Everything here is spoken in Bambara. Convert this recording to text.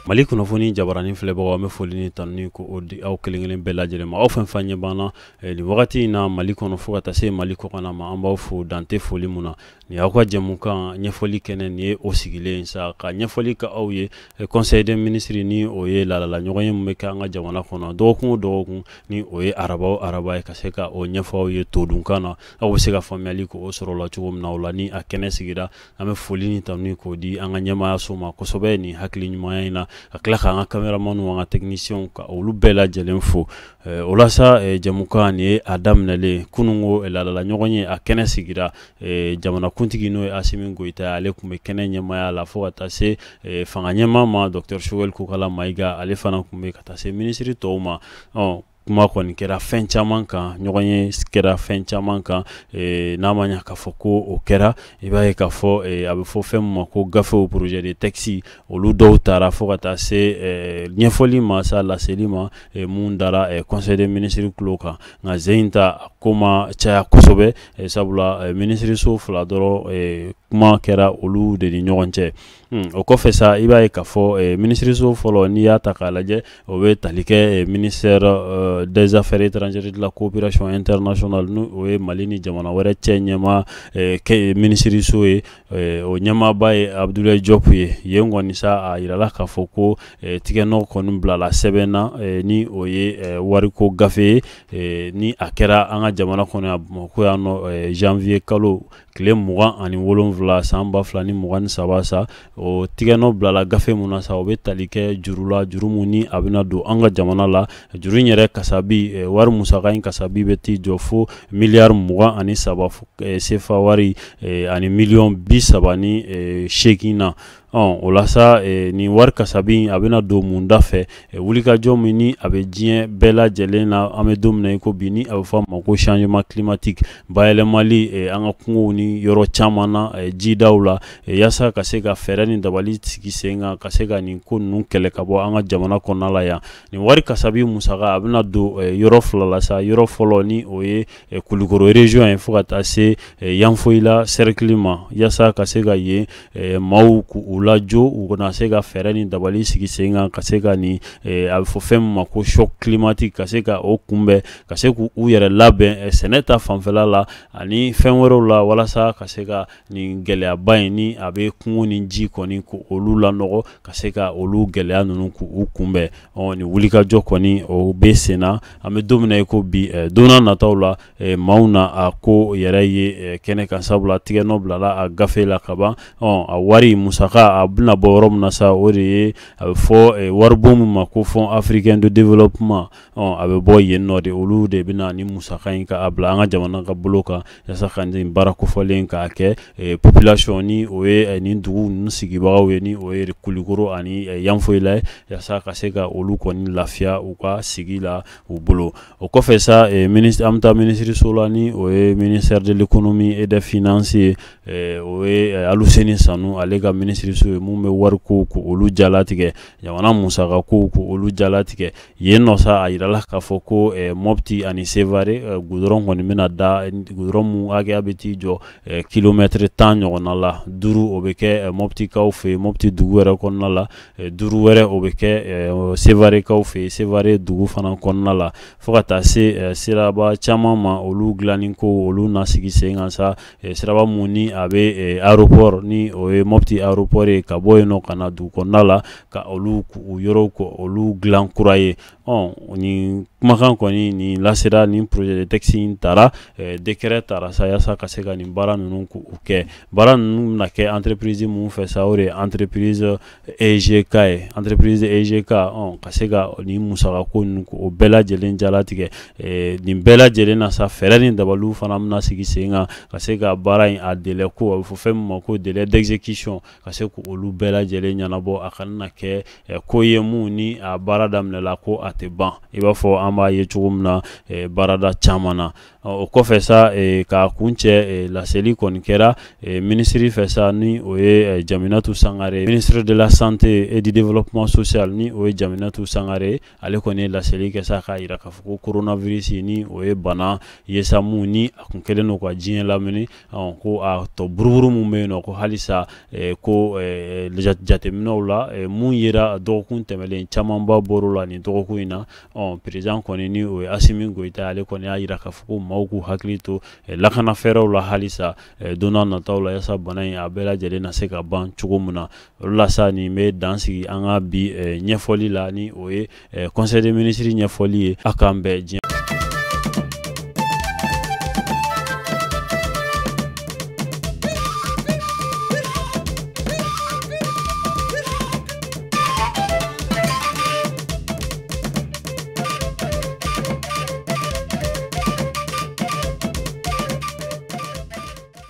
Mali kunnafoni jabarani filɛbagaw an bɛ foli ni tanuni ko o di aw kelen-kelen bɛɛ lajɛlen ma aw fɛn fɛn ɲɛ banna nin wagati in na Mali kɔnɔ fo ka taa se Mali kɔkan ma an b'aw fo dante foli mun na ni aw ka jɛmukan ɲɛfɔli kɛnɛ ni ye o sigilen sa ka ɲɛfɔli ka aw ye conseil des ministres ni o ye lalala ɲɔgɔn ye mun bɛ kɛ an ka jamana kɔnɔ dɔgɔkun o dɔgɔkun ni o ye araba o araba ye ka se ka o ɲɛfɔ aw ye todunkan na aw bɛ se ka faamuyali ko o sɔrɔ la cogo min na o la ni a kɛnɛ sigira an bɛ foli ni tanuni k'o di an ka ɲɛmaayaso ma kosɛbɛ ni hakili ɲumanya in na ka tila k'an ka caméraman an ka technicien ka olu bɛɛ lajɛlen fo o la sa jɛmukan ni ye a daminɛlen kunungo lalala ɲɔgɔn ye a kɛnɛ sigira jamanakuntigi n'o ye Asimi Goyita ale tun bɛ kɛnɛ ɲɛmaaya la fo ka taa se fanga ɲɛmaa ma Dr Choguel Kokala Mayiga ale fana tun bɛ ka taa se ministre tɔw ma kuma kɔni kɛra fɛn caman kan ɲɔgɔn ye kɛra fɛn caman kan n'a ma ɲɛ k'a fɔ ko o kɛra i b'a ye k'a fɔ a bɛ fɔ fɛn min ma ko gafew projet de texte olu dɔw taara fo ka taa se ɲɛfɔli ma sa laseli ma mun dara conseil des ministres tulo kan nka sen in ta ko ma caya kosɛbɛ sabula ministreso fila dɔrɔn kuma kɛra olu de ni ɲɔgɔn cɛ o kɔfɛ sa i b'a ye k'a fɔ ministreso fɔlɔ n'i y'a ta k'a lajɛ o bɛ tali kɛ ministère des affaires étrangères de la coopération internationale n'o ye Mali ni jamana wɛrɛ cɛ ɲɛmaa ministreso ye o ɲɛmaaba ye Abdoulaye Diop ye yen kɔni sa a yirala k'a fɔ ko tigɛnɔ kɔni bilala sɛbɛn na ni o ye wariko gafe ye ni a kɛra an ka jamana kɔnɔ Bamakɔ yan nɔ janvier kalo tile 27 san 2023 sa o tigɛnɔ bilala gafe mun na sa o bɛ tali kɛ juru la juru mun ni a bɛna don an ka jamana la juru in yɛrɛ kasabi wari musaka in kasabi bɛ t'i jɔ fo miliyari 23 CFA wari ani miliyɔn 38 na o la sa ni wari kasabi a bɛna don mun da fɛ wulikajɔ min ni a bɛ diɲɛ bɛɛ lajɛlen na an bɛ don min na i ko bi ni a bɛ fɔ a ma ko changement climatique bayɛlɛmali an ka kungow ni yɔrɔ caman na jidaw la yaasa ka se ka fɛɛrɛ ni dabali sigi sen kan ka se ka nin ko ninnu kɛlɛ ka bɔ an ka jamana kɔnɔna la yan nin wari kasabi musaka a bɛna don yɔrɔ fila la sa yɔrɔ fɔlɔ ni o ye Kulukoro région ye fo ka taa se Yanfoyila cercle ma yaasa ka se ka yen maaw k'u lajɔ u kana se ka fɛɛrɛ ni dabali sigi sen kan ka se ka nin a bɛ fɔ fɛn min ma ko choc climatique ka se ka o kunbɛn ka se k'u yɛrɛ labɛn sɛnɛ ta fanfɛla la ani fɛn wɛrɛw la walasa ka se ka nin gɛlɛyaba in ni a bɛ kungo ni ji kɔni ko olu lanɔgɔ ka se ka olu gɛlɛya ninnu k'u kunbɛn nin wulikajɔ kɔni o bɛ sen na an bɛ don min na i ko bi don n'a nataw la maaw na a ko yɛrɛ ye kɛnɛ kan sabula tigɛnɔ bilala a gafe la ka ban a wari musaka a bɛna bɔ yɔrɔ min na sa o de ye a bɛ fɔ waribon min ma ko Fonds africain de développement a bɛ bɔ yen nɔ de olu de bɛna ni musaka in ka a bila an ka jamana ka bolo kan yaasa ka nin baara kofɔlen k'a kɛ population ni o ye nin dugu ninnu sigibagaw ye ni o ye Kulukoro ani Yanfoyila ye yaasa ka se ka olu kɔni lafiya u ka sigi la u bolo o kɔfɛ sa an bɛ taa ministreso la ni o ye ministère de l'économie et des finances o ye Aluseni Sanu ale ka ministreso ye mun bɛ wariko ko olu jalatigɛ jamana musaka ko olu jalatigɛ yen nɔ sa a yirala k'a fɔ ko Mopti ani Sevare goudron kɔni bɛna da goudron mun hakɛya bɛ t'i jɔ kilomètre 10 ɲɔgɔnna la 5 o bɛ kɛ Moptikaw fɛ yen Mopti dugu wɛrɛ kɔnɔna la 5 wɛrɛ o bɛ kɛ Sevarekaw fɛ yen Sevare dugu fana kɔnɔna la fo ka taa se siraba caman ma olu dilanni ko olu na sigi sen kan sa siraba mun ni a bɛ aéroport ni o ye Mopti aéroport ye ka bɔ yen nɔ ka na dugu kɔnɔna la ka olu yɔrɔw ko olu dilan kura ye ni kumakan kɔni ni lasera ni projet de texte in taara décret taara sa yaasa ka se ka nin baara ninnu k'u kɛ baara ninnu bɛna kɛ entreprise mun fɛ sa o de ye entreprise EGK ye entreprise EGK ka se ka nin musaka ko ninnu o bɛɛ lajɛlen jalatigɛ nin bɛɛ lajɛlen na sa fɛɛrɛ ni dabaliw fana bɛna sigi sen kan ka se ka baara in a délai ko a bɛ fɔ fɛn min ma ko délai d'exécution ka se k'olu bɛɛ lajɛlen ɲɛnabɔ a kana na kɛ ko ye mun ni a baara daminɛla ko a tɛ ban i b'a fɔ an b'a ye cogo min na baarada caman na o kɔfɛ sa k'a kun cɛ laseli kɔni kɛra ministre fɛ sa ni o ye Jaminatu Sangare, ministre de la santé et du développement social, ni o ye Jaminatu Sangare, ale kɔni ye laseli kɛ sa k'a yira k'a fɔ ko coronavirus ni o ye bana ye sa mun ni a kun kɛlen don ka diɲɛ lamini, ko a tɔ buruburu mun bɛ yen nɔ ko halisa ko jateminɛw la mun yera dɔgɔkun tɛmɛlen camanba bɔr'o la nin dɔgɔkun in na, président kɔni ni o ye Asimi Goyita, ale kɔni y'a yira k'a fɔ ko maaw k'u hakili to lakana fɛɛrɛw la halisa don n'a nataw la yasa bana in a bɛɛ lajɛlen na se ka ban cogo min na. O la sa nin bɛ dan sigi an ka bi ɲɛfɔli la ni o ye conseil des ministres ɲɛfɔli ye a k'an bɛɛ diɲɛ